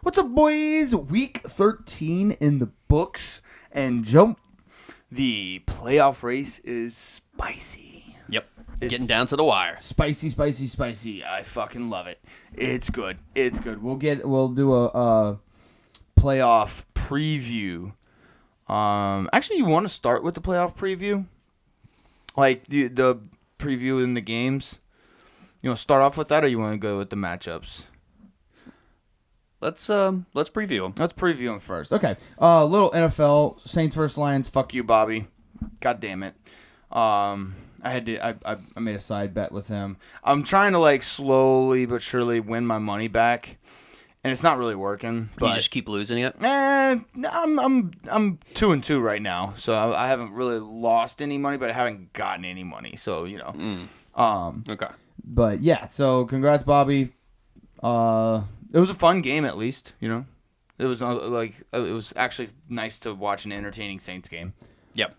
What's up, boys? Week 13 in the books, and the playoff race is spicy. Yep, getting down to the wire. Spicy, spicy, spicy. I fucking love it. It's good. It's good. We'll do a playoff preview. Actually, you want to start with the playoff preview, like the preview in the games. You want to start off with that, or you want to go with the matchups? Let's preview them. Let's preview them first. Okay. Little NFL Saints vs. Lions. Fuck you, Bobby. God damn it. I made a side bet with him. I'm trying to like slowly but surely win my money back, and it's not really working. But You just keep losing it. I'm 2-2 right now, so I haven't really lost any money, but I haven't gotten any money. So Okay. But yeah. So congrats, Bobby. It was a fun game, at least. It was it was actually nice to watch an entertaining Saints game. Yep.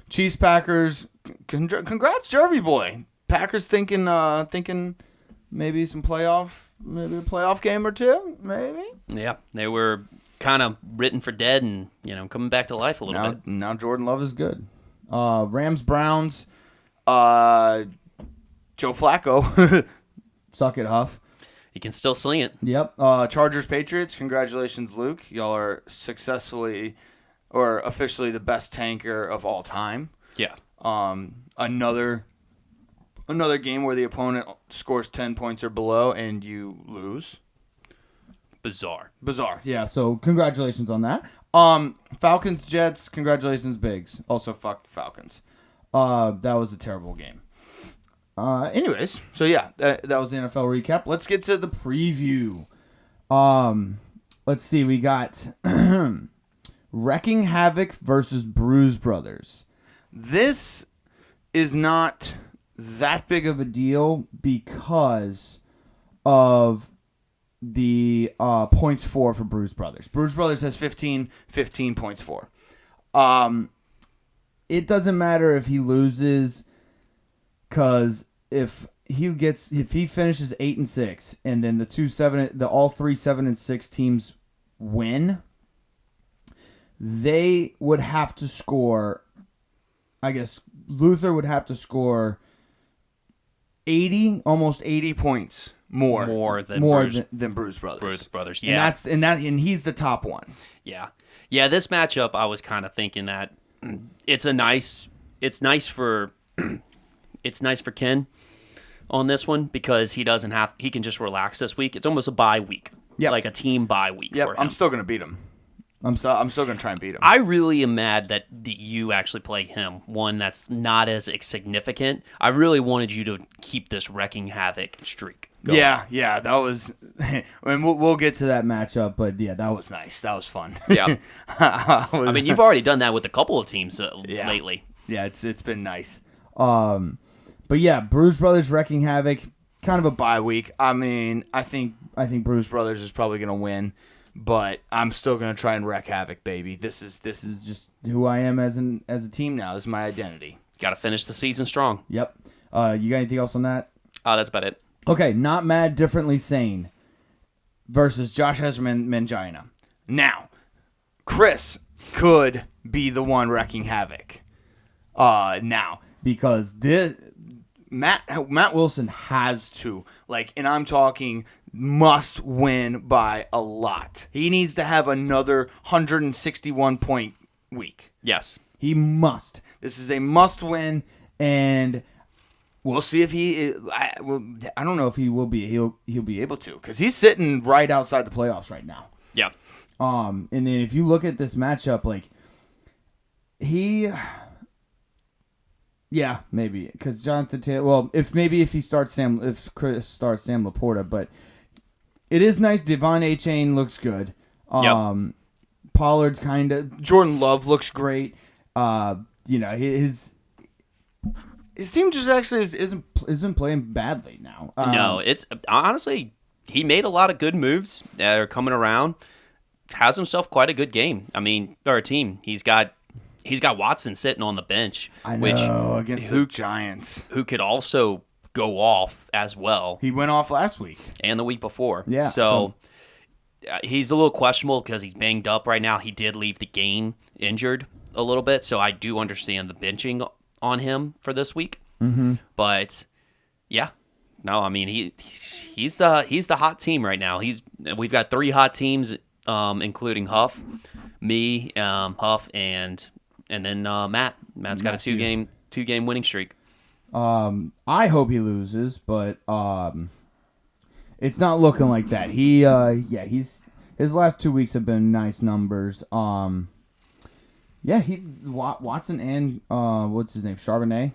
Chiefs Packers. Congrats, Jervy boy. Packers thinking maybe a playoff game or two, maybe. Yeah, they were kind of written for dead, and coming back to life a little bit. Now Jordan Love is good. Rams Browns. Joe Flacco. Suck it, Huff. He can still sling it. Yep. Chargers Patriots. Congratulations, Luke. Y'all are successfully or officially the best tanker of all time. Yeah. Another game where the opponent scores 10 points or below and you lose. Bizarre. Yeah, so congratulations on that. Falcons Jets. Congratulations, Biggs. Also, fuck Falcons. That was a terrible game. Anyways, so yeah, that was the NFL recap. Let's get to the preview. Let's see. We got Wrecking Havoc versus Bruise Brothers. This is not that big of a deal because of the points for Bruise Brothers. Bruise Brothers has 15 points for. It doesn't matter if he loses. Because if he finishes 8-6, and then all three 7-6 teams win, they would have to score. I guess Luther would have to score almost 80 points more than Bruise Brothers. Bruise Brothers, yeah, and he's the top one. Yeah. This matchup, I was kind of thinking that it's nice for. It's nice for Ken on this one because he can just relax this week. It's almost a bye week. Yep. Like a team bye week for him. I'm still going to beat him. I'm still going to try and beat him. I really am mad that you actually play him. One that's not as significant. I really wanted you to keep this Wrecking Havoc streak going. Yeah, that was... and we'll get to that matchup, but yeah, that was nice. That was fun. Yeah. I mean, you've already done that with a couple of teams lately. Yeah, it's been nice. But yeah, Bruise Brothers Wrecking Havoc, kind of a bye week. I mean, I think Bruise Brothers is probably gonna win, but I'm still gonna try and wreck Havoc, baby. This is just who I am as a team now. This is my identity. Got to finish the season strong. Yep. You got anything else on that? That's about it. Okay, Not Mad, Differently Sane versus Josh Hezerman Mangina. Now, Chris could be the one wrecking Havoc. Now, because Matt Wilson has to, and I'm talking must win by a lot. He needs to have another 161 point week. Yes. He must. This is a must win, and we'll see if he. I don't know if he will be. He'll be able to because he's sitting right outside the playoffs right now. Yeah. And then if you look at this matchup, yeah, maybe because Jonathan Taylor. Well, if Chris starts Sam Laporta, but it is nice. Devon Achane looks good. Yep. Pollard's kind of. Jordan Love looks great. His team just actually isn't playing badly now. No, it's honestly he made a lot of good moves that are coming around. Has himself quite a good game. I mean, or a team. He's got Watson sitting on the bench. I know, against the Giants. Who could also go off as well. He went off last week. And the week before. Yeah. So he's a little questionable because he's banged up right now. He did leave the game injured a little bit, so I do understand the benching on him for this week. Mm-hmm. But yeah, no, I mean he's the hot team right now. We've got 3 hot teams, including Huff, me, Huff, and then Matt. Matt's got a two game winning streak. I hope he loses, but it's not looking like that. His last 2 weeks have been nice numbers. Watson and what's his name? Charbonnet.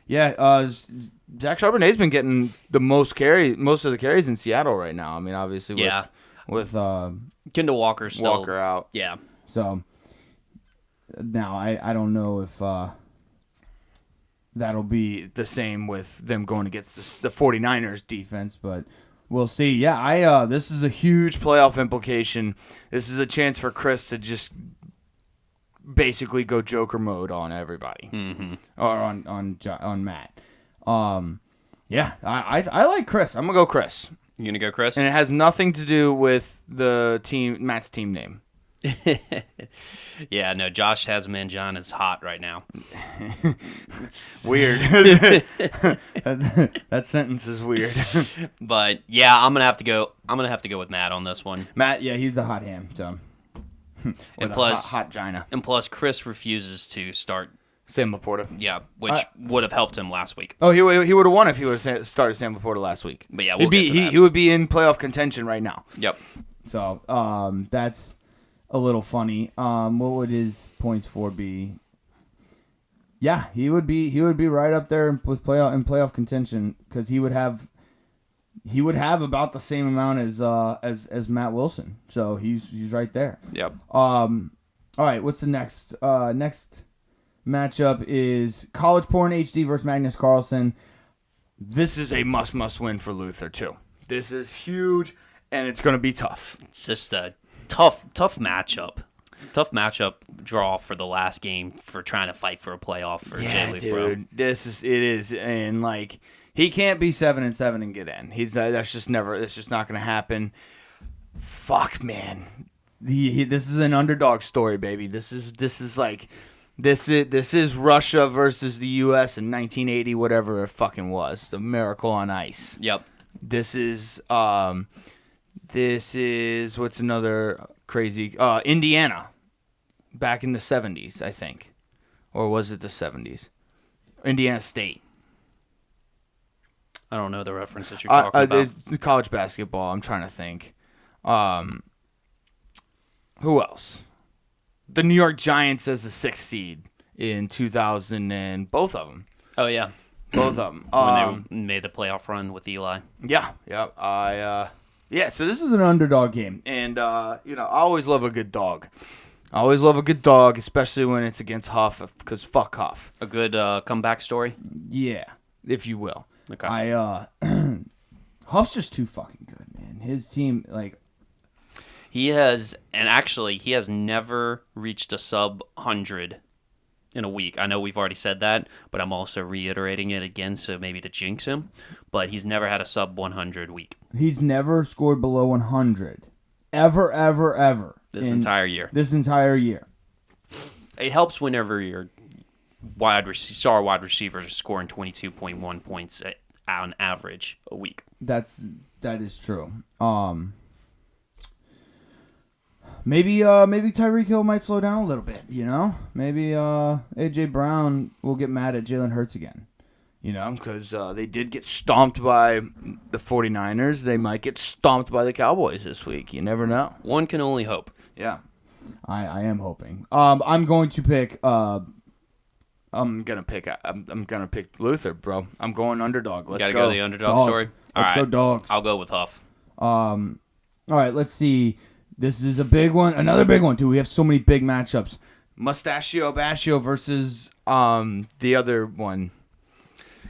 Yeah, Zach Charbonnet's been getting most of the carries in Seattle right now. I mean, obviously with Kendall Walker out. Yeah. So now I don't know if that'll be the same with them going against the 49ers defense, but we'll see. Yeah, this is a huge playoff implication. This is a chance for Chris to just basically go Joker mode on everybody, or on Matt. I like Chris. I'm gonna go Chris. You gonna go Chris? And it has nothing to do with Matt's team name. Yeah, no, Josh has Mangina is hot right now. Weird. That sentence is weird. But yeah, I'm gonna have to go with Matt on this one. Matt, yeah, he's the hot ham. So, and plus hot Gina. And plus, Chris refuses to start Sam Laporta. Yeah, which would have helped him last week. Oh, he would have won if he would have started Sam Laporta last week. But yeah, he would be in playoff contention right now. Yep. So, that's a little funny. What would his points for be? Yeah, he would be right up there with playoff contention because he would have about the same amount as Matt Wilson. So he's right there. Yep. All right, what's the next matchup is College Porn HD versus Magnus Carlsen. This is a must win for Luther too. This is huge and it's going to be tough. It's just a tough matchup. Tough matchup draw for the last game for trying to fight for a playoff for J-League, dude. bro. It is, and like he can't be 7-7 and get in. That's just not going to happen. Fuck, man. This is an underdog story, baby. This is Russia versus the U.S. in 1980, whatever it fucking was. The Miracle on Ice. Yep. This is what's another crazy Indiana back in the 70s, I think. Or was it the 70s? Indiana State. I don't know the reference that you're talking about. The college basketball, I'm trying to think. Who else? The New York Giants as the 6th seed in 2000 and both of them. Oh, yeah. Both of them. When they made the playoff run with Eli. Yeah. So this is an underdog game. And, I always love a good dog. I always love a good dog, especially when it's against Huff, because fuck Huff. A good comeback story? Yeah, if you will. Okay. Huff's just too fucking good, man. His team, like... He has never reached a sub 100 in a week. I know we've already said that, but I'm also reiterating it again, so maybe to jinx him. But he's never had a sub 100 week. He's never scored below 100. Ever. This entire year. It helps whenever your star wide receivers are scoring 22.1 points on average a week. That is true. Maybe Tyreek Hill might slow down a little bit, Maybe A.J. Brown will get mad at Jalen Hurts again, because they did get stomped by the 49ers. They might get stomped by the Cowboys this week. You never know. One can only hope. Yeah, I am hoping. I'm going to pick. I'm gonna pick Luther, bro. I'm going underdog. Let's go the underdog story. Let's go dogs. I'll go with Huff. All right, let's see. This is a big one. Another big one, too. We have so many big matchups. Mustachio Bashio versus the other one.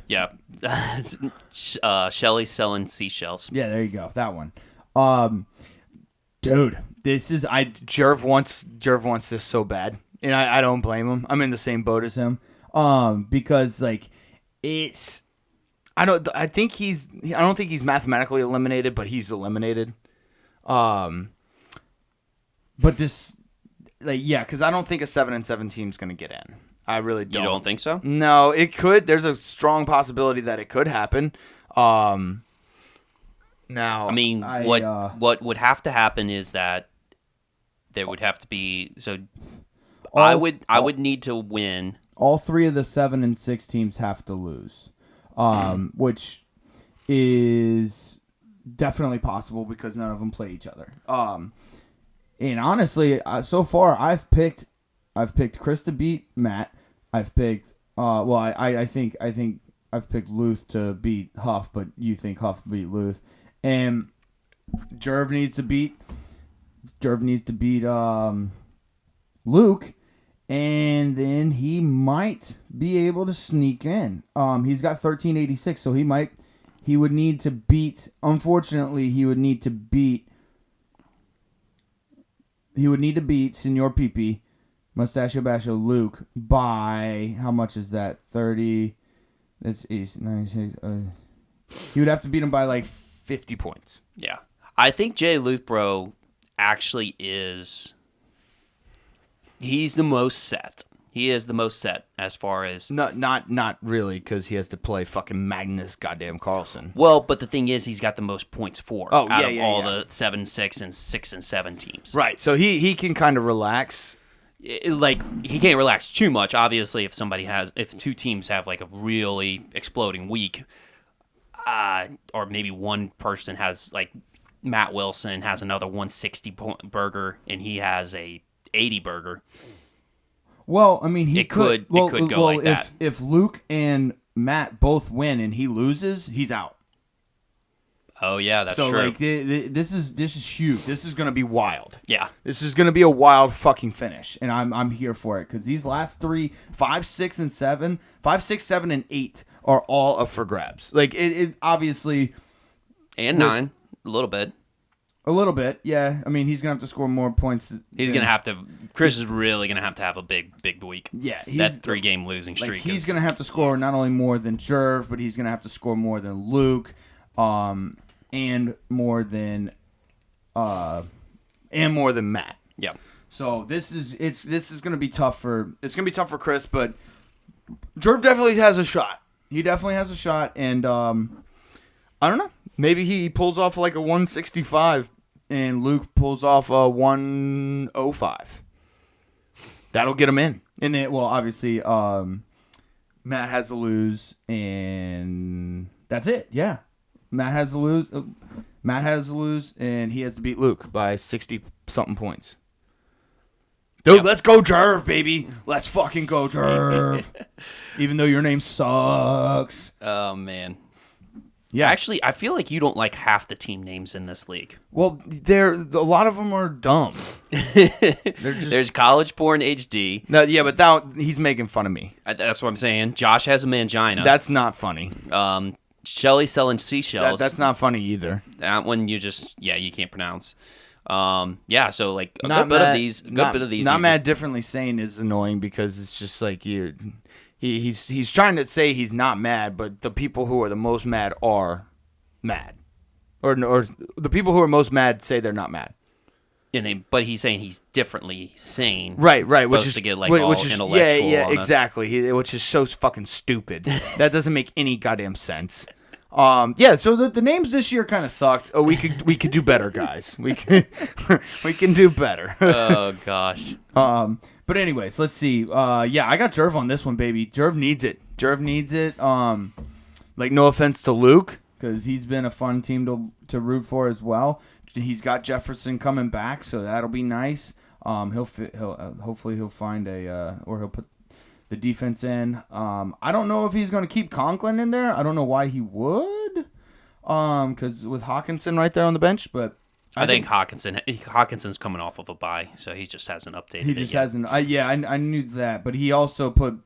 Yeah. Shelly selling Seashells. Yeah, there you go. That one. Dude, this is... Jerv wants this so bad. And I don't blame him. I'm in the same boat as him. Because, like, it's... I don't think he's mathematically eliminated, but he's eliminated. But this, because I don't think a 7-7 team's gonna get in. I really don't. You don't think so? No, it could. There's a strong possibility that it could happen. Now, I mean, what would have to happen is that there would have to be I would need to win. All 3 of the 7 and 6 teams have to lose, which is definitely possible because none of them play each other. And honestly, so far I've picked Chris to beat Matt. I've picked I think I've picked Luth to beat Huff, but you think Huff beat Luth, and Jerv needs to beat Luke. And then he might be able to sneak in. He's got 1386, so he would need to beat. Unfortunately, he would need to beat Senor Pipi, Mustachio Bashio, Luke by how much is that? 30. That's 96. He would have to beat him by like 50 points. Yeah, I think Jay Luthbro actually is. He's the most set. He is the most set as far as... Not really, because he has to play fucking Magnus goddamn Carlsen. Well, but the thing is, he's got the most points for out of all the 7-6 and 6-7 teams. Right, so he can kind of relax. He can't relax too much. Obviously, if 2 teams have like a really exploding week, or maybe one person has like Matt Wilson has another 160 burger and he has a 80 burger. Well, I mean, it could go like that. If Luke and Matt both win and he loses, he's out. Oh yeah, that's true. So this is huge. This is gonna be wild. Yeah, this is gonna be a wild fucking finish, and I'm here for it because these last 3, 5, 6, and 7, 5, 6, 7, and 8 are all up for grabs. Like it obviously, and 9 a little bit. A little bit, yeah. I mean, he's going to have to score more points. Chris is really going to have a big week. Yeah. That 3-game losing streak. He's going to have to score not only more than Jerv, but he's going to have to score more than Luke, and more than Matt. Yeah. So this is going to be tough for Chris, but Jerv definitely has a shot. He definitely has a shot, and I don't know. Maybe he pulls off like a 165 and Luke pulls off a 105. That'll get him in. And then, well, obviously, Matt has to lose, and that's it. Yeah, Matt has to lose. And he has to beat Luke by 60-something points. Dude, Let's go Jerv, baby. Let's fucking go Jerv. Even though your name sucks. Oh, man. Yeah. Actually, I feel like you don't like half the team names in this league. Well, a lot of them are dumb. There's College Porn HD. No, yeah, but he's making fun of me. That's what I'm saying. Josh has a mangina. That's not funny. Shelly selling seashells. That's not funny either. That one you can't pronounce. So like a good bit of these. Not mad differently Sane is annoying because it's just like you. He's trying to say he's not mad, but the people who are the most mad are mad, or the people who are most mad say they're not mad. But he's saying he's differently sane. Right, which is to get intellectual. Yeah, exactly. Which is so fucking stupid. That doesn't make any goddamn sense. So the names this year kind of sucked. Oh, we could do better, guys. We can do better. Oh gosh. But anyways, let's see. I got Jerv on this one, baby. Jerv needs it. No offense to Luke, because he's been a fun team to root for as well. He's got Jefferson coming back, so that'll be nice. Hopefully he'll find or he'll put the defense in. I don't know if he's going to keep Conklin in there. I don't know why he would. Because with Hawkinson right there on the bench, but I think Hawkinson's coming off of a bye, so he just hasn't updated. He just hasn't. I knew that, but he also put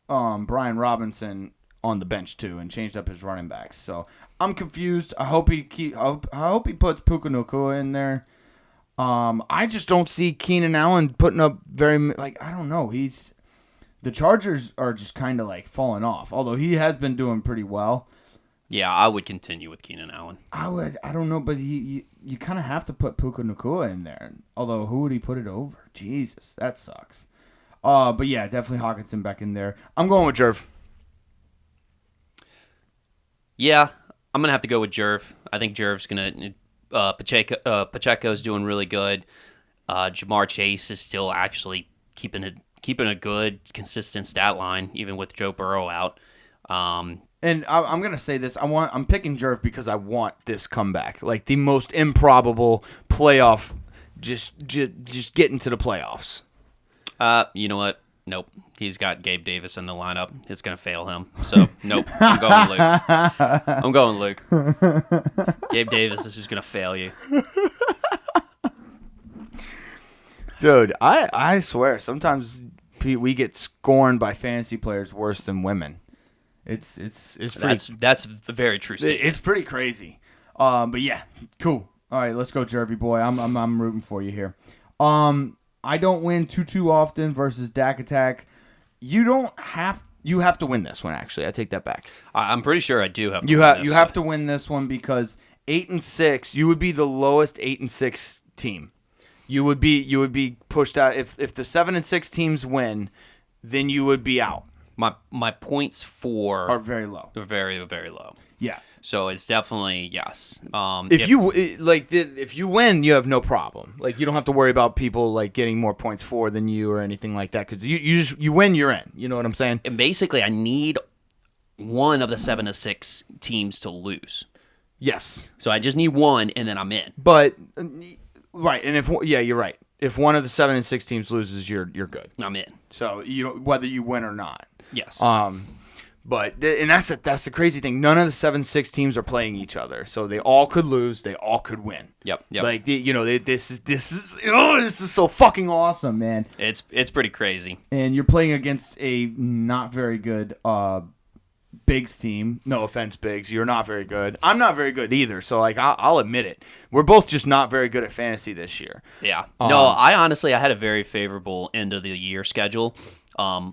Brian Robinson on the bench too and changed up his running backs. So I'm confused. I hope he puts Puka Nacua in there. I just don't see Keenan Allen putting up I don't know. The Chargers are just kind of like falling off, although he has been doing pretty well. Yeah, I would continue with Keenan Allen. I don't know, but you kind of have to put Puka Nacua in there. Although, who would he put it over? Jesus, that sucks. But yeah, definitely Hawkinson back in there. I'm going with Jerv. Yeah, I'm going to have to go with Jerv. I think Jerv's going to... Pacheco's doing really good. Jamar Chase is still actually keeping a good, consistent stat line, even with Joe Burrow out. And I'm gonna say this: I'm picking Jerv because I want this comeback, like the most improbable playoff. Just get into the playoffs. You know what? Nope. He's got Gabe Davis in the lineup. It's gonna fail him. So nope. I'm going Luke. I'm going Luke. Gabe Davis is just gonna fail you. Dude, I swear, sometimes we get scorned by fantasy players worse than women. It's pretty, that's a very true statement. It's pretty crazy. But yeah, cool. All right, let's go, Jervy boy. I'm rooting for you here. I don't win too often versus Dak Attack. You have to win this one. Actually, I take that back. I'm pretty sure I do have. You have to win this one because 8-6. You would be the lowest 8-6 team. You would be pushed out if the 7-6 teams win, then you would be out. My points are very low. They're very, very low. Yeah. So it's definitely yes. If you win, you have no problem. Like you don't have to worry about people like getting more points for than you or anything like that because you win, you're in. You know what I'm saying? And basically, I need one of the 7-6 teams to lose. Yes. So I just need one, and then I'm in. But right, and you're right. If one of the 7-6 teams loses, you're good. I'm in. So whether you win or not. Yes. But that's the crazy thing. None of the 7-6 teams are playing each other, so they all could lose. They all could win. Yep. Like this is so fucking awesome, man. It's pretty crazy. And you're playing against a not very good Biggs team. No offense, Biggs. You're not very good. I'm not very good either. So like I'll admit it. We're both just not very good at fantasy this year. Yeah. No, I had a very favorable end of the year schedule.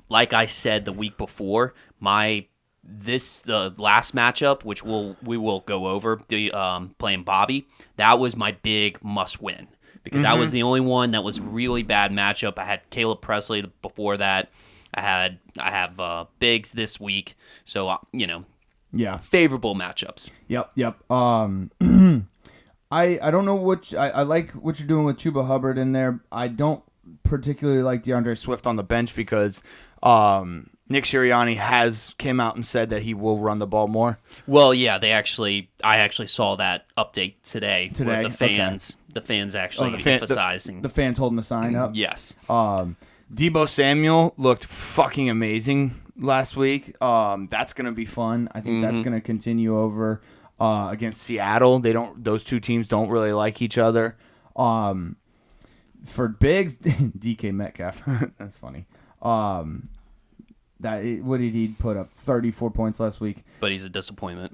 Like I said the week before, the last matchup, which we will go over, playing Bobby, that was my big must win because that was the only one that was really bad matchup. I had Caleb Pressley before that. I have Biggs this week, so yeah, favorable matchups. Yep. I don't know what I like what you're doing with Chuba Hubbard in there. I don't particularly like DeAndre Swift on the bench because Nick Sirianni came out and said that he will run the ball more. Well, yeah, I actually saw that update today. Where the fans actually emphasizing the fans holding the sign up. Yes. Deebo Samuel looked fucking amazing last week. That's gonna be fun. I think that's gonna continue over against Seattle. Those two teams don't really like each other. For Biggs, DK Metcalf. That's funny. What did he put up? 34 points last week. But he's a disappointment.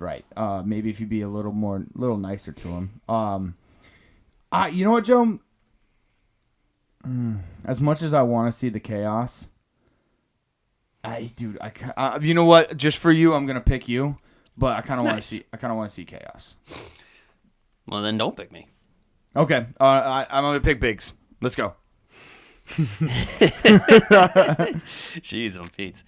Right? Maybe if you be a little nicer to him. You know what, Joe? As much as I want to see the chaos, you know what? Just for you, I'm gonna pick you. But I kind of want to see. I kind of want to see chaos. Well, then don't pick me. Okay. I'm gonna pick Biggs. Let's go. Jeez, on Pete.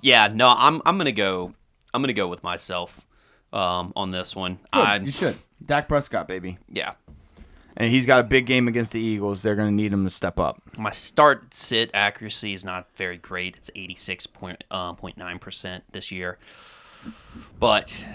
Yeah. No, I'm gonna go. I'm gonna go with myself. On this one. Good, you should. Dak Prescott, baby. Yeah. And he's got a big game against the Eagles. They're going to need him to step up. My start-sit accuracy is not very great. It's 86.9% this year. But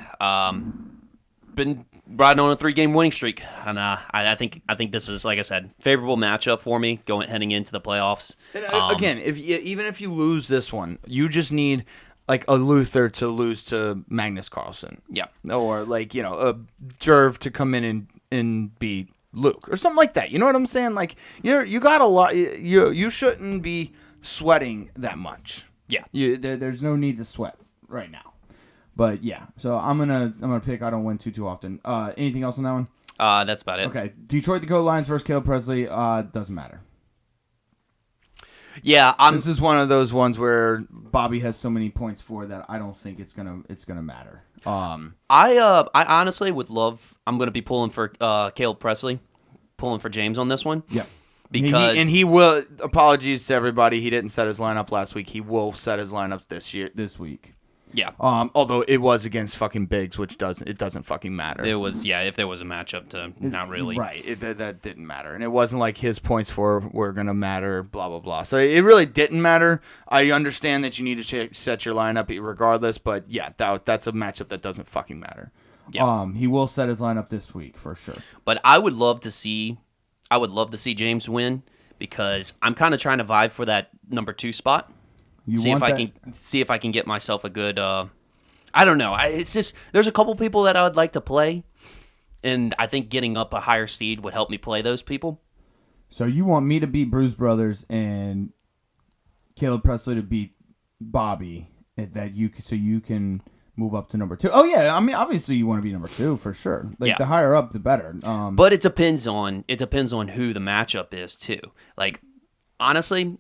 been riding on a 3-game winning streak. And I think this is, like I said, favorable matchup for me heading into the playoffs. And again, even if you lose this one, you just need like a Luther to lose to Magnus Carlsen. Yeah. Or like, a Jerv to come in and beat Luke or something like that. You know what I'm saying? Like you got a lot. You shouldn't be sweating that much. Yeah. There's no need to sweat right now. But yeah, so I'm gonna pick. I don't win too often. Anything else on that one? That's about it. Okay, Detroit the Goat Lions versus Caleb Pressley. Doesn't matter. Yeah, This is one of those ones where Bobby has so many points for that I don't think it's gonna matter. I honestly would love. I'm gonna be pulling for Caleb Pressley, pulling for James on this one. Yeah. Because he will. Apologies to everybody. He didn't set his lineup last week. He will set his lineups this week. yeah, Although it was against fucking Biggs, which doesn't fucking matter. it was if there was a matchup to not really Right. That didn't matter, and it wasn't like his points were gonna matter. Blah blah blah. So it really didn't matter. I understand that you need to set your lineup regardless, but yeah, that's a matchup that doesn't fucking matter. Yeah. He will set his lineup this week for sure. But I would love to see James win because I'm kind of trying to vie for that number 2 spot. See if I can get myself a good. I don't know. It's just there's a couple people that I would like to play, and I think getting up a higher seed would help me play those people. So you want me to beat Bruise Brothers and Caleb Pressley to beat Bobby, so you can move up to number 2. Oh yeah, I mean obviously you want to be number 2 for sure. Like the higher up the better. But it depends on who the matchup is too. Like honestly,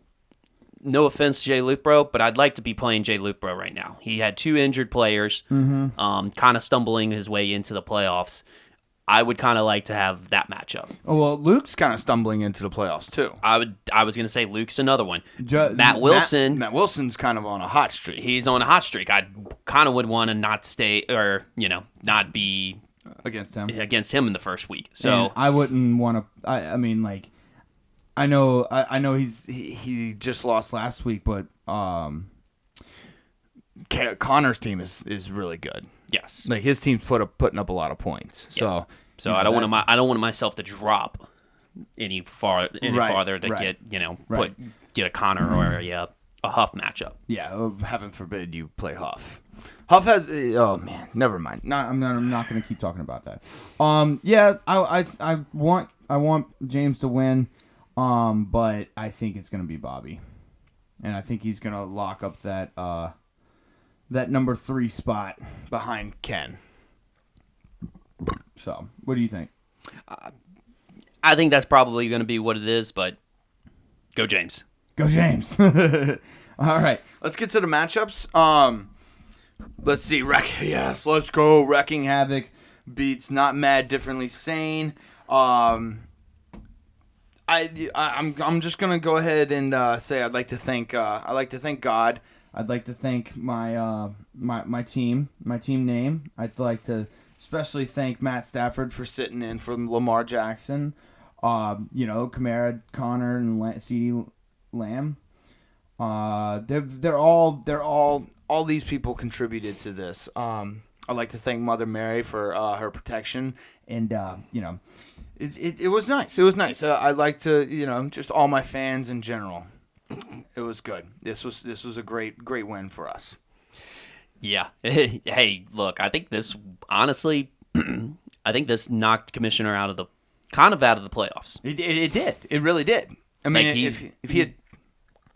no offense to Jay Luthbro, but I'd like to be playing Jay Luthbro right now. He had 2 injured players, kind of stumbling his way into the playoffs. I would kind of like to have that matchup. Oh, well, Luke's kind of stumbling into the playoffs too. I was going to say Luke's another one. Matt Wilson. Matt Wilson's kind of on a hot streak. He's on a hot streak. I kind of would want to not stay or not be against him in the first week. So and I wouldn't want to. I mean, like, I know he just lost last week, but Connor's team is really good. Yes, like his team's putting up a lot of points. Yep. So I don't want myself to drop any farther to get a Connor or a Huff matchup. Yeah, heaven forbid you play Huff. Huff has oh man, never mind. I'm not going to keep talking about that. Yeah, I want James to win, but I think it's going to be Bobby, and I think he's going to lock up that number 3 spot behind Ken. So, what do you think? I think that's probably going to be what it is, but go James. Go James. All right, let's get to the matchups. Let's see. Yes, let's go. Wrecking Havoc beats Not Mad Differently Sane. I'm just gonna go ahead and say I'd like to thank God. I'd like to thank my team name. I'd like to especially thank Matt Stafford for sitting in for Lamar Jackson. Kamara, Connor, and CeeDee Lamb. They're all these people contributed to this. I'd like to thank Mother Mary for her protection, and it was nice. It was nice. I'd like to just all my fans in general. It was good. This was a great win for us. Yeah. Hey, look, I think this honestly, I think this knocked Commissioner out of the playoffs. It did. It really did. I mean, like if he is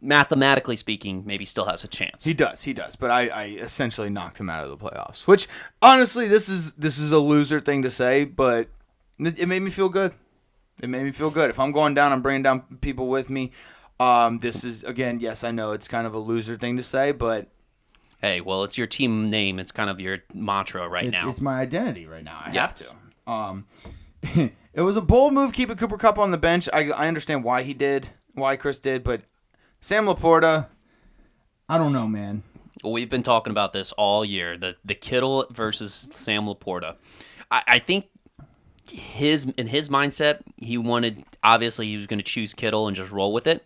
mathematically speaking, maybe still has a chance. He does. But I essentially knocked him out of the playoffs. Which honestly, this is a loser thing to say, but it made me feel good. It made me feel good. If I'm going down, I'm bringing down people with me. This is, again, yes, I know it's kind of a loser thing to say, but... Hey, well, it's your team name. It's kind of your mantra now. It's my identity right now. I have to. It was a bold move keeping Cooper Kupp on the bench. I understand why Chris did, but Sam Laporta, I don't know, man. Well, we've been talking about this all year, the Kittle versus Sam Laporta. I think in his mindset, he was going to choose Kittle and just roll with it.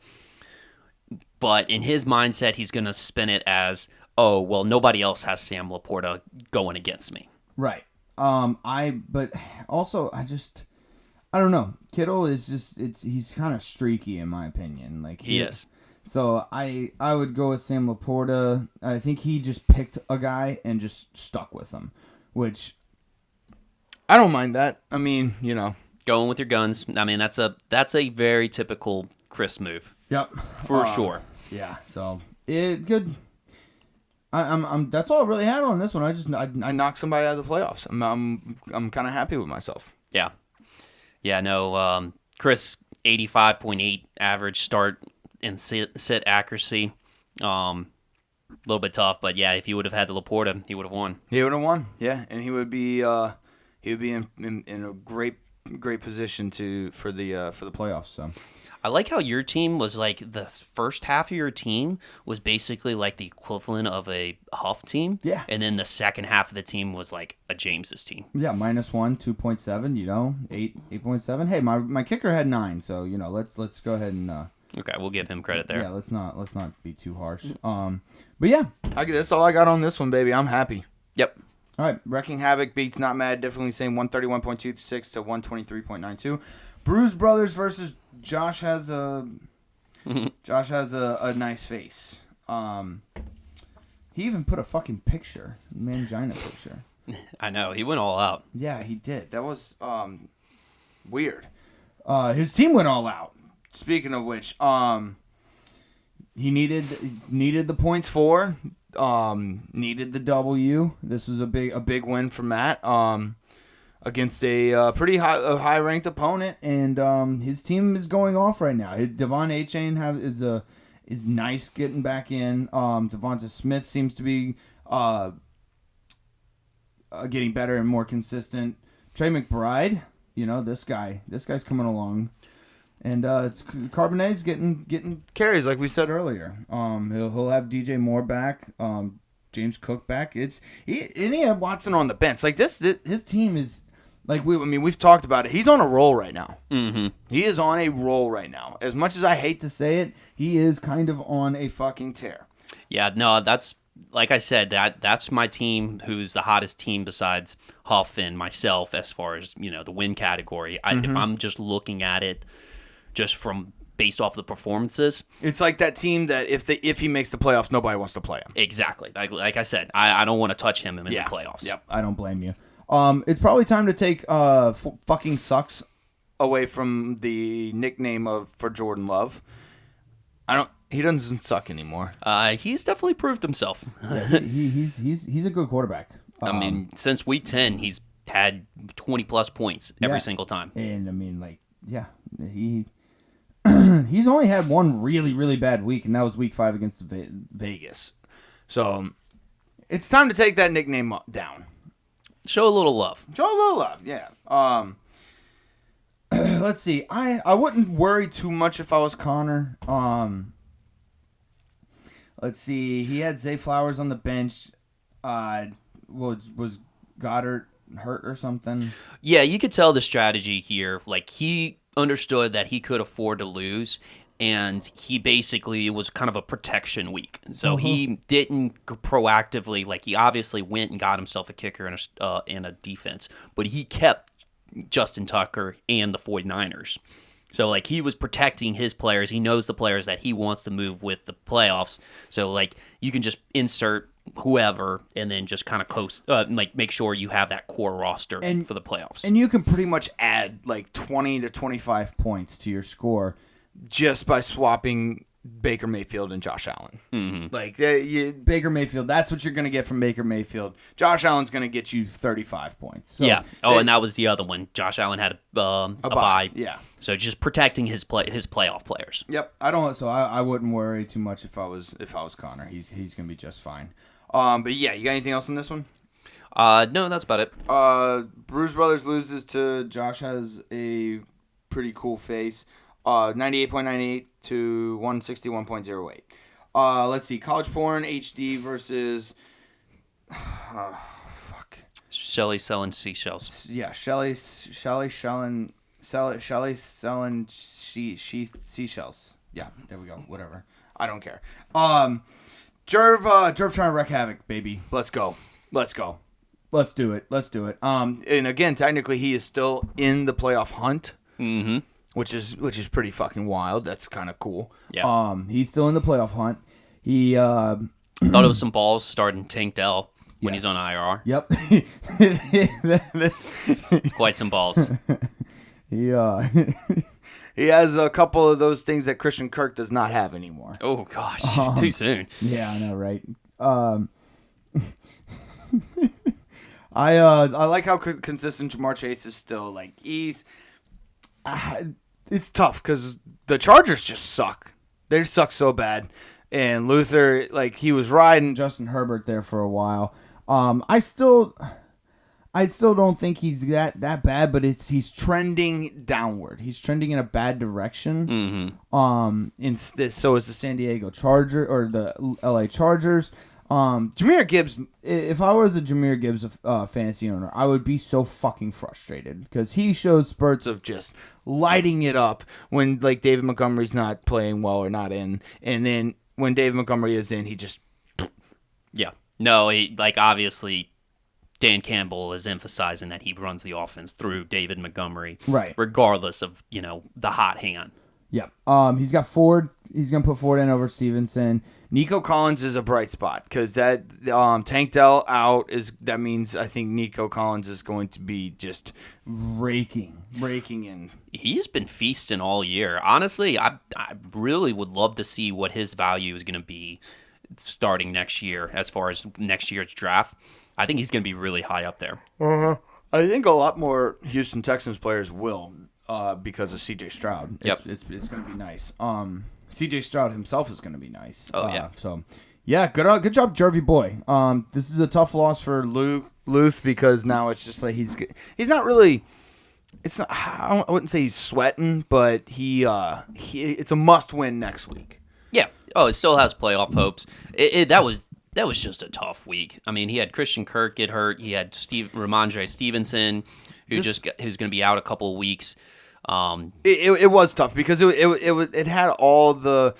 But in his mindset, he's going to spin it as, oh, well, nobody else has Sam Laporta going against me. Right. But also, I don't know. Kittle is he's kind of streaky in my opinion. Like he is. So I would go with Sam Laporta. I think he just picked a guy and just stuck with him, which I don't mind that. I mean, going with your guns. I mean, that's a very typical Chris move. Yep, for sure. Yeah. So it good. I'm that's all I really had on this one. I knocked somebody out of the playoffs. I'm kind of happy with myself. Yeah. Yeah. No. Chris 85.8 average start and sit accuracy. A little bit tough, but yeah, if he would have had the Laporta, he would have won. He would have won, yeah, and he would be in a great position for the playoffs. So I like how your team was like the first half of your team was basically like the equivalent of a Huff team. Yeah. And then the second half of the team was like a James's team. Yeah, -1, 2.7, 8.7. Hey, my kicker had 9, so let's go ahead and okay, we'll give him credit there. Yeah, let's not be too harsh. But yeah, that's all I got on this one, baby. I'm happy. Yep. All right, Wrecking Havoc beats Not Mad, definitely saying 131.26 to 123.92. Bruise Brothers versus Josh has a nice face. He even put a fucking picture, Mangina picture. I know, he went all out. Yeah, he did. That was weird. His team went all out. Speaking of which, he needed the points for. Needed the W. This was a big win for Matt. Against a pretty high ranked opponent, and his team is going off right now. Devon A-Chain is nice getting back in. Devonta Smith seems to be getting better and more consistent. Trey McBride, this guy's coming along. And it's Carbonet's getting carries like we said earlier. He'll have DJ Moore back, James Cook back. He had Watson on the bench. Like his team is like we've talked about it. He's on a roll right now. Mm-hmm. He is on a roll right now. As much as I hate to say it, he is kind of on a fucking tear. Yeah, no, that's like I said. That's my team, who's the hottest team besides Huff and myself as far as the win category. If I'm just looking at it. Just from based off the performances, it's like that team that if he makes the playoffs, nobody wants to play him. Exactly, like I said, I don't want to touch him in the playoffs. Yep, I don't blame you. It's probably time to take fucking sucks away from the nickname for Jordan Love. He doesn't suck anymore. He's definitely proved himself. Yeah, he's a good quarterback. I mean, since week 10, he's had 20 plus points every single time. And I mean, he's only had one really, really bad week, and that was week 5 against Vegas. So it's time to take that nickname down. Show a little love. Yeah. Let's see. I wouldn't worry too much if I was Connor. Let's see. He had Zay Flowers on the bench. Was Goddard hurt or something? Yeah, you could tell the strategy here. Like, he understood that he could afford to lose, and he basically was kind of a protection week. So he didn't proactively, like, he obviously went and got himself a kicker and a defense, but he kept Justin Tucker and the 49ers. So, like, he was protecting his players. He knows the players that he wants to move with the playoffs. So, like, you can just insert whoever and then just kind of coast, make sure you have that core roster for the playoffs. And you can pretty much add, like, 20 to 25 points to your score just by swapping Baker Mayfield and Josh Allen. Mm-hmm. Like, Baker Mayfield, that's what you're going to get from Baker Mayfield. Josh Allen's going to get you 35 points. So yeah. And that was the other one. Josh Allen had a bye. Yeah. So just protecting his playoff players. Yep. I wouldn't worry too much if I was Connor. He's going to be just fine. But yeah, you got anything else on this one? No, that's about it. Bruise Brothers loses to Josh has a pretty cool face. 98.98 to 161.08. Let's see. College Porn HD versus Shelly selling Seashells. Yeah, Shelly selling Seashells. Yeah, there we go. Whatever. I don't care. Jerv trying to wreck Havoc, baby. Let's go. Let's do it. And again, technically, he is still in the playoff hunt. Mm-hmm. Which is pretty fucking wild. That's kind of cool. Yeah. He's still in the playoff hunt. He thought it was some balls starting Tank Dell when he's on IR. Yep. Quite some balls. He has a couple of those things that Christian Kirk does not have anymore. Oh gosh, too soon. Yeah, I know, right? I like how consistent Jamar Chase is still. Like, he's. It's tough because the Chargers just suck. They suck so bad. And Luther, like, he was riding Justin Herbert there for a while. I still don't think he's that bad, but he's trending downward. He's trending in a bad direction. So is the San Diego Charger or the LA Chargers. Jahmyr Gibbs. If I was a Jahmyr Gibbs fantasy owner, I would be so fucking frustrated because he shows spurts of just lighting it up when like David Montgomery's not playing well or not in, and then when David Montgomery is in, he just No, obviously Dan Campbell is emphasizing that he runs the offense through David Montgomery, right? Regardless of the hot hand. Yeah. He's got Ford. He's gonna put Ford in over Stevenson. Nico Collins is a bright spot because that Tank Dell out that means I think Nico Collins is going to be just raking in. He's been feasting all year. Honestly, I really would love to see what his value is going to be starting next year as far as next year's draft. I think he's going to be really high up there. I think a lot more Houston Texans players will because of C.J. Stroud. It's going to be nice. C.J. Stroud himself is going to be nice. Oh, yeah. So, yeah, good job, Jervy boy. This is a tough loss for Luth because now it's just like he's not really. It's not. I wouldn't say he's sweating, but he it's a must win next week. Yeah. Oh, it still has playoff hopes. That was just a tough week. I mean, he had Christian Kirk get hurt. He had Ramondre Stevenson, who's going to be out a couple of weeks. It was tough because it had all the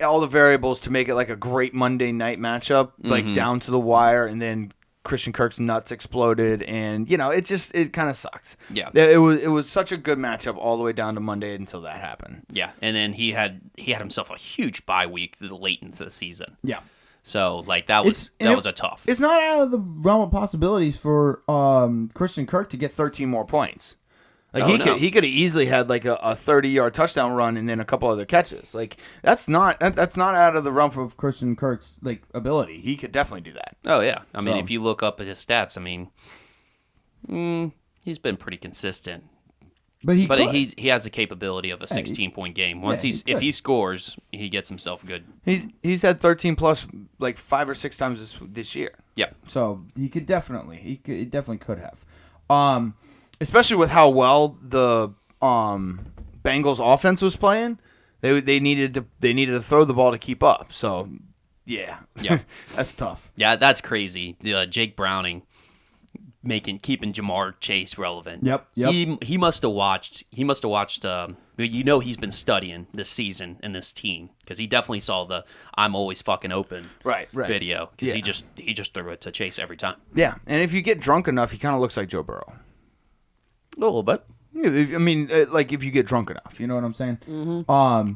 variables to make it like a great Monday night matchup, like down to the wire, and then Christian Kirk's nuts exploded, and it kind of sucks. Yeah, it was such a good matchup all the way down to Monday until that happened. Yeah, and then he had himself a huge bye week late into the season. Yeah. So that was a tough. It's not out of the realm of possibilities for Christian Kirk to get 13 more points. He could have easily had like a 30-yard touchdown run and then a couple other catches. Like that's not out of the realm of Christian Kirk's ability. He could definitely do that. Oh yeah, I mean if you look up at his stats, I mean, he's been pretty consistent. But he has the capability of a 16-point game. If he scores, he gets himself good. He's had 13 plus 5 or 6 times this year. Yeah. So he definitely could have. Especially with how well the Bengals offense was playing, they needed to throw the ball to keep up. So, yeah, that's tough. Yeah, that's crazy. Jake Browning keeping Jamar Chase relevant. Yep. He must have watched. He's been studying this season and this team because he definitely saw the "I'm always fucking open" video because he just threw it to Chase every time. Yeah, and if you get drunk enough, he kind of looks like Joe Burrow. A little bit. I mean, if you get drunk enough, you know what I'm saying? Mm-hmm.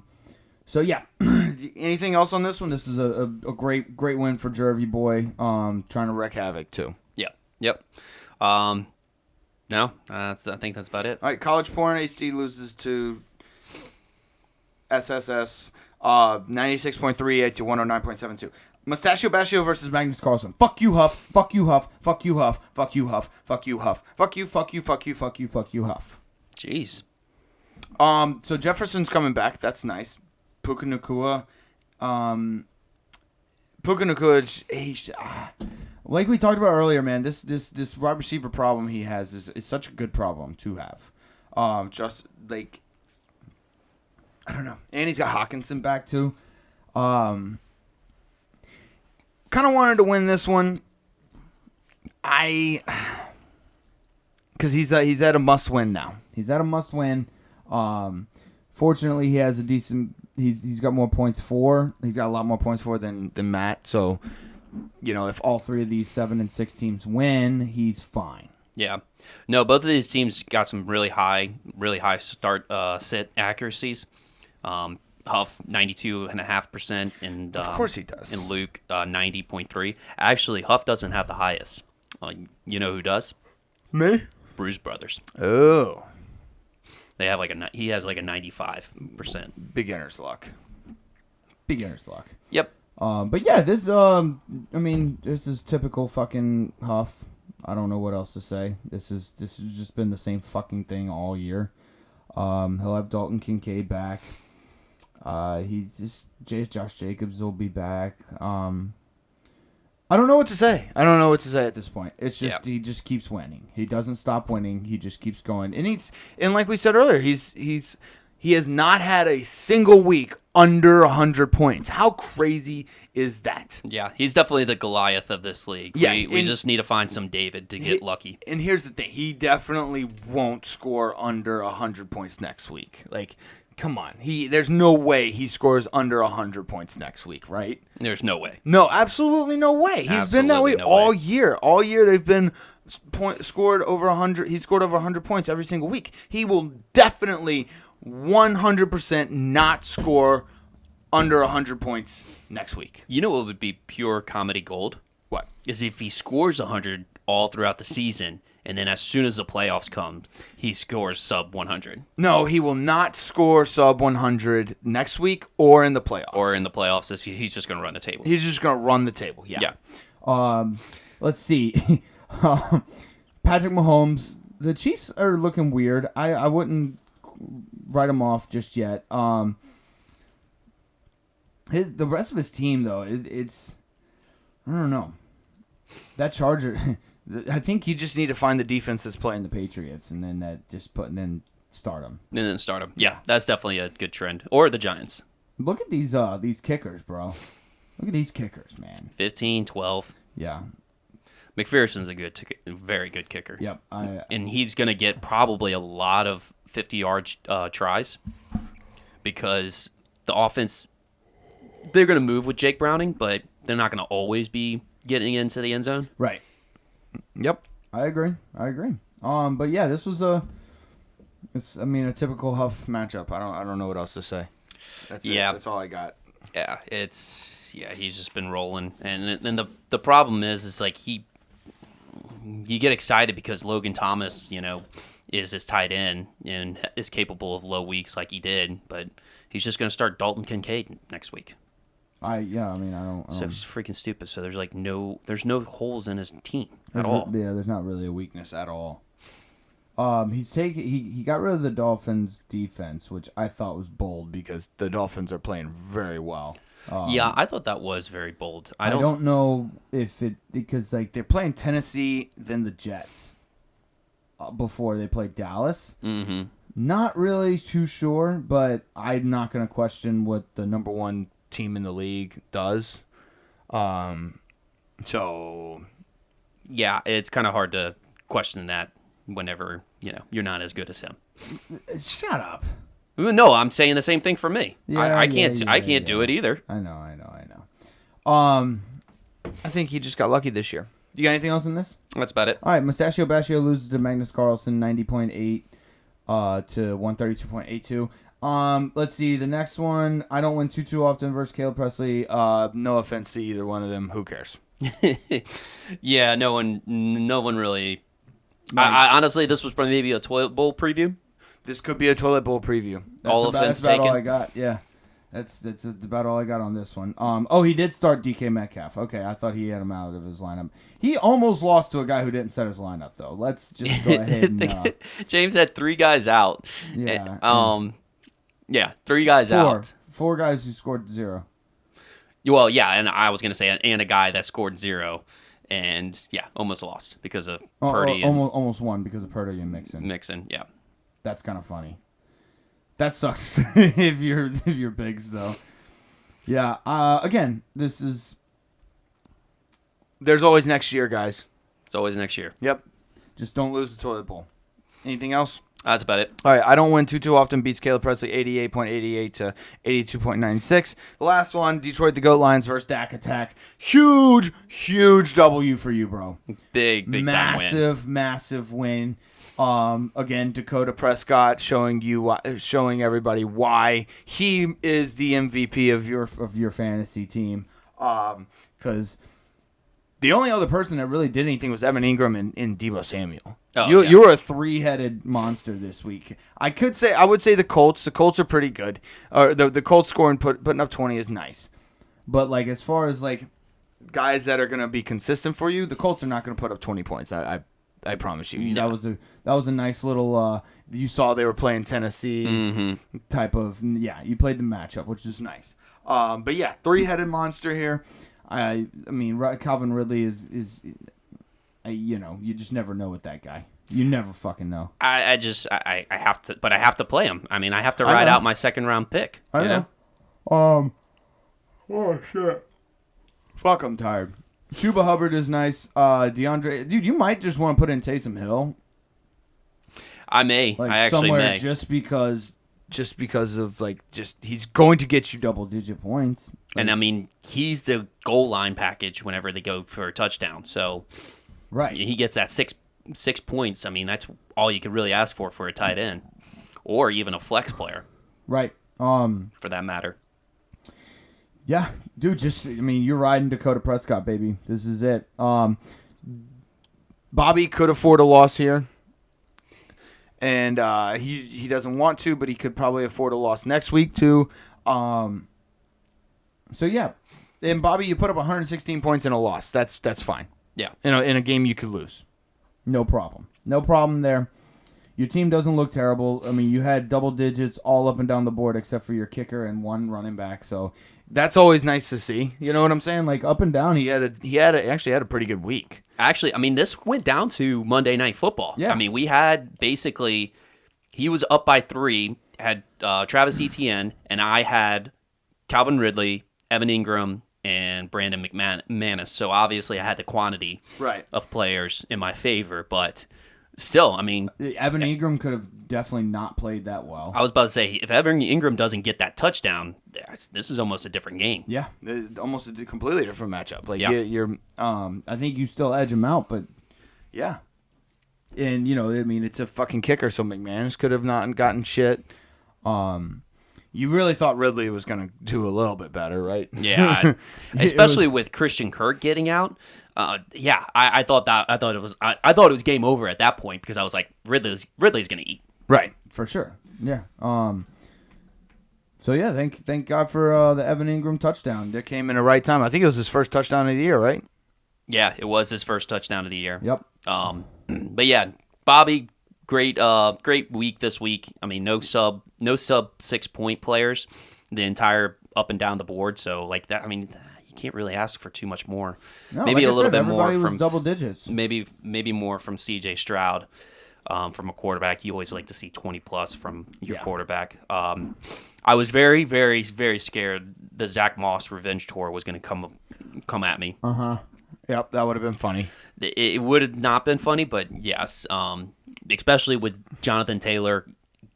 So yeah. Anything else on this one? This is a great win for Jervy boy. Trying to wreak havoc too. Yeah. Yep. No, I think that's about it. All right, College Porn HD loses to SSS 96.38 to 109.72. Mustachio Bashio versus Magnus Carlsen. Fuck you, Huff. Fuck you, Huff. Fuck you, Huff. Fuck you, Huff. Fuck you, Huff. Fuck you, fuck you, fuck you, fuck you, fuck you, Huff. Jeez. So Jefferson's coming back. That's nice. Puka Nacua. Like we talked about earlier, man, this wide receiver problem he has is such a good problem to have. I don't know. And he's got Hawkinson back too. Kind of wanted to win this one. Because he's at a must win now. He's at a must win. Fortunately, he has a decent. He's got more points for. He's got a lot more points for than Matt. So, if all 3 of these 7 and 6 teams win, he's fine. Yeah. No, both of these teams got some really high start sit accuracies. Huff 92.5%, and of course he does. And Luke 90.3. Actually, Huff doesn't have the highest. You know who does? Me? Bruise Brothers. Oh, they have he has a 95%. Beginner's luck. Yep. But yeah, this this is typical fucking Huff. I don't know what else to say. This has just been the same fucking thing all year. He'll have Dalton Kincaid back. He's just Josh Jacobs will be back. I don't know what to say. I don't know what to say at this point. It's just he just keeps winning. He doesn't stop winning. He just keeps going. And like we said earlier, he has not had a single week under 100 points. How crazy is that? Yeah, he's definitely the Goliath of this league. Yeah, we just need to find some David to get lucky. And here's the thing. He definitely won't score under 100 points next week. Like, come on. There's no way he scores under 100 points next week, right? There's no way. No, absolutely no way. He's been that way all year. All year they've been scored over 100. He scored over 100 points every single week. He will definitely 100% not score under 100 points next week. You know what would be pure comedy gold? What? Is if he scores 100 all throughout the season, and then as soon as the playoffs come, he scores sub 100. No, he will not score sub 100 next week or in the playoffs. Or in the playoffs this year. He's just going to run the table. He's just going to run the table, yeah. Let's see. Patrick Mahomes. The Chiefs are looking weird. I wouldn't write him off just yet. The rest of his team, though, it's I don't know. That Charger... I think you just need to find the defense that's playing the Patriots, and then start them. And then start them. Yeah, that's definitely a good trend. Or the Giants. Look at these kickers, bro. Look at these kickers, man. 15, 12. Yeah. McPherson's a very good kicker. Yep. And he's going to get probably a lot of 50-yard tries because the offense, they're going to move with Jake Browning, but they're not going to always be getting into the end zone. Right. Yep, I agree. But yeah, this was a typical Huff matchup. I don't know what else to say. That's it. That's all I got. Yeah, he's just been rolling, and the problem is like you get excited because Logan Thomas, is his tight end and is capable of low weeks like he did, but he's just going to start Dalton Kincaid next week. I don't. So it's freaking stupid. So there's there's no holes in his team at all. Yeah, there's not really a weakness at all. He got rid of the Dolphins defense, which I thought was bold because the Dolphins are playing very well. Yeah, I thought that was very bold. I don't know because they're playing Tennessee, then the Jets before they play Dallas. Mm-hmm. Not really too sure, but I'm not going to question what the number one team in the league does. So yeah, it's kind of hard to question that whenever you're not as good as him. Shut up. No, I'm saying the same thing for me. Yeah, I can't do it either. I know. I think he just got lucky this year. You got anything else in this? That's about it. All right, Bashio loses to Magnus Carlsen 90.8 to 132.82. Let's see the next one. I don't win too often versus Caleb Pressley. No offense to either one of them. Who cares? Yeah, no one really. I honestly, this was probably maybe a toilet bowl preview. This could be a toilet bowl preview. That's about all I got. Yeah, that's about all I got on this one. He did start DK Metcalf. Okay, I thought he had him out of his lineup. He almost lost to a guy who didn't set his lineup though. Let's just go ahead and. James had 3 guys out. Yeah. Yeah, 3 guys out. 4 guys who scored 0. Well, yeah, and I was gonna say, and a guy that scored 0, and yeah, almost lost because of Purdy. Almost won because of Purdy and Mixon. Yeah. That's kind of funny. That sucks if you're bigs though. Yeah. Again, this is. There's always next year, guys. It's always next year. Yep. Just don't lose the toilet bowl. Anything else? That's about it. All right. I don't win too often. Beats Caleb Pressley 88.88 to 82.96. The last one, Detroit the Goat Lions versus Dak Attack. Huge W for you, bro. Big time win. Massive win. Again, Dakota Prescott showing everybody why he is the MVP of your fantasy team. Because the only other person that really did anything was Evan Ingram and Deebo Samuel. You're a 3-headed monster this week. I would say the Colts. The Colts are pretty good. The Colts scoring putting up 20 is nice. But as far as guys that are gonna be consistent for you, the Colts are not gonna put up 20 points. I promise you. No. That was a nice little. You saw they were playing Tennessee type of. Yeah, you played the matchup, which is nice. But yeah, 3-headed monster here. I mean, Calvin Ridley is you just never know with that guy. You never fucking know. I have to, but I have to play him. I mean, I have to ride out my second round pick. I know. Oh shit. Fuck, I'm tired. Chuba Hubbard is nice. DeAndre, dude, you might just want to put in Taysom Hill. I may. Like I actually somewhere may. just because of he's going to get you double-digit points. And I mean, he's the goal line package whenever they go for a touchdown. So right, he gets that six points. I mean, that's all you could really ask for a tight end, or even a flex player. Right. For that matter. Yeah, dude. You're riding Dakota Prescott, baby. This is it. Bobby could afford a loss here, and he doesn't want to, but he could probably afford a loss next week too. So yeah, and Bobby, you put up 116 points in a loss. That's fine. Yeah. In a game you could lose. No problem. No problem there. Your team doesn't look terrible. I mean, you had double digits all up and down the board except for your kicker and one running back. So that's always nice to see. You know what I'm saying? Like up and down, he actually had a pretty good week. Actually, I mean, this went down to Monday Night Football. Yeah. I mean, we had basically he was up by 3, had Travis Etienne, and I had Calvin Ridley, Evan Ingram, and Brandon McManus. So obviously, I had the quantity of players in my favor, but. Still, I mean... Evan Ingram could have definitely not played that well. I was about to say, if Evan Ingram doesn't get that touchdown, this is almost a different game. Yeah, almost a completely different matchup. Like, yeah. you're I think you still edge him out, but yeah. And, it's a fucking kicker, so McManus could have not gotten shit. You really thought Ridley was going to do a little bit better, right? Yeah, especially with Christian Kirk getting out. I thought it was game over at that point because I was like, Ridley's going to eat. Right, for sure. Yeah. So yeah, thank God for the Evan Ingram touchdown. That came in the right time. I think it was his first touchdown of the year, right? Yeah, it was his first touchdown of the year. Yep. But yeah, Bobby, great week this week. I mean, no sub 6-point players the entire up and down the board. So like that, I mean, you can't really ask for too much more. No, maybe like a little bit more was from double digits. Maybe more from C.J. Stroud, from a quarterback. You always like to see 20+ from your quarterback. I was very, very, very scared the Zach Moss revenge tour was going to come at me. Yep, that would have been funny. It would have not been funny, but yes, especially with Jonathan Taylor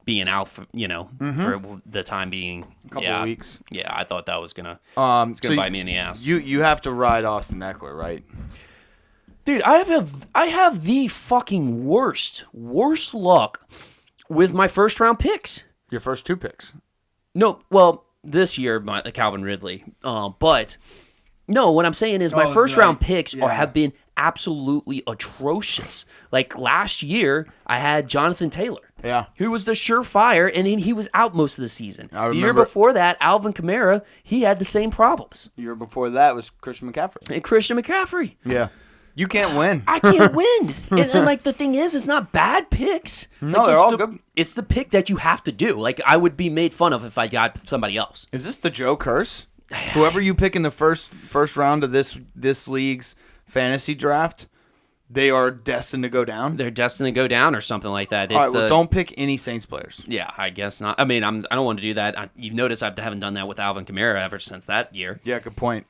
being out for the time being, a couple of weeks. Yeah, I thought that was gonna bite me in the ass. You have to ride Austin Eckler, right? Dude, I have the fucking worst luck with my first round picks. Your first 2 picks. No, well, this year Calvin Ridley, but. No, what I'm saying is my first round picks have been absolutely atrocious. Like last year, I had Jonathan Taylor, who was the surefire, and he was out most of the season. The year before that, Alvin Kamara, he had the same problems. The year before that was Christian McCaffrey. And Christian McCaffrey. Yeah. You can't win. I can't win. And like the thing is, it's not bad picks. No, like, they're all good. It's the pick that you have to do. Like I would be made fun of if I got somebody else. Is this the Joe curse? Whoever you pick in the first round of this league's fantasy draft, they are destined to go down. They're destined to go down or something like that. All right, well, don't pick any Saints players. Yeah, I guess not. I mean, I don't want to do that. You've noticed I haven't done that with Alvin Kamara ever since that year. Yeah, good point.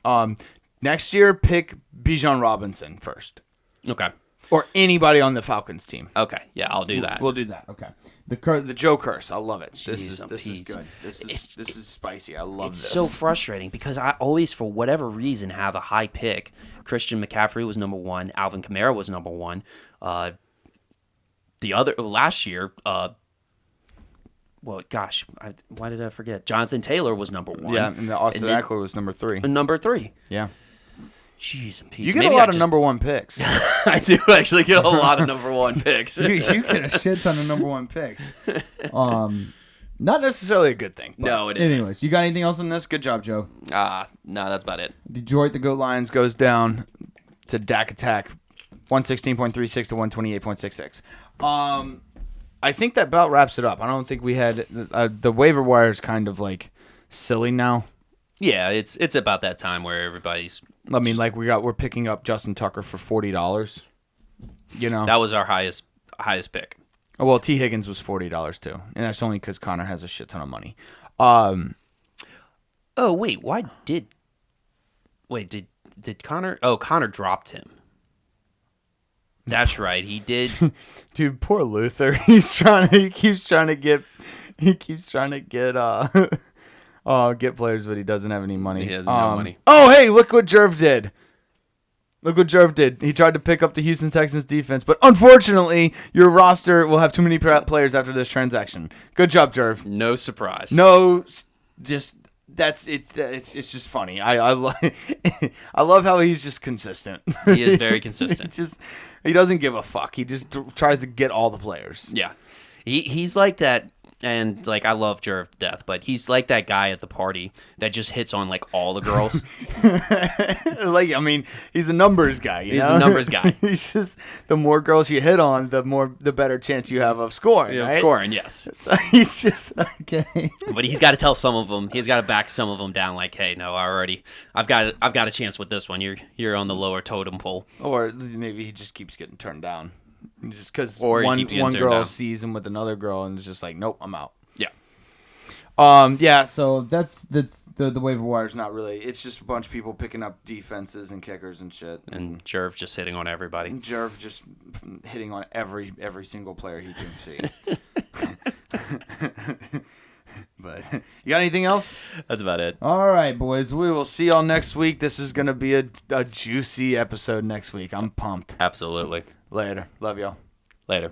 Next year, pick Bijan Robinson first. Okay. Or anybody on the Falcons team. Okay, yeah, I'll do that. We'll do that. Okay. The Joe curse. I love it. This is good. This is spicy. I love this. It's so frustrating because I always, for whatever reason, have a high pick. Christian McCaffrey was number 1. Alvin Kamara was number 1. Last year, why did I forget? Jonathan Taylor was number 1. Yeah, and Austin Eckler was number 3. Number 3. Yeah. Jeez and Pete. You get a lot of number 1 picks. I do actually get a lot of number 1 picks. you get a shit ton of number 1 picks. Not necessarily a good thing. No, it isn't. Anyways, you got anything else on this? Good job, Joe. No, that's about it. Detroit, the Goat Lions goes down to Dak Attack 116.36 to 128.66. I think that about wraps it up. I don't think we had the waiver wire is kind of like silly now. Yeah, it's about that time where everybody's. I mean, like we're picking up Justin Tucker for $40. You know, That was our highest pick. oh, well, T. Higgins was $40 too, and that's only because Connor has a shit ton of money. Oh wait, did Connor? Oh, Connor dropped him. That's right, he did. Dude, poor Luther. He keeps trying to get get players, but he doesn't have any money. He doesn't have money. Oh, hey, look what Jerv did. He tried to pick up the Houston Texans defense, but unfortunately, your roster will have too many players after this transaction. Good job, Jerv. No surprise. No, just that's it. It's just funny. I love how he's just consistent. He is very consistent. He doesn't give a fuck. He just tries to get all the players. Yeah, he's like that. And, like, I love Jerv to death, but he's like that guy at the party that just hits on, like, all the girls. Like, I mean, he's a numbers guy, you know? He's a numbers guy. He's just, the more girls you hit on, the better chance you have of scoring, Yeah, right? scoring, yes. So he's just, okay. But he's got to tell some of them, he's got to back some of them down, like, hey, no, I've got a chance with this one. You're on the lower totem pole. Or maybe he just keeps getting turned down. Just because Or one girl down. sees him with another girl and is just like, nope, I'm out. Yeah. Yeah, so that's the waiver wire is not really. It's just a bunch of people picking up defenses and kickers and shit. And Jerv just hitting on everybody. Jerv just hitting on every single player he can see. But you got anything else? That's about it. All right, boys. We will see y'all next week. This is gonna be a juicy episode next week. I'm pumped. Absolutely. Later. Love y'all. Later.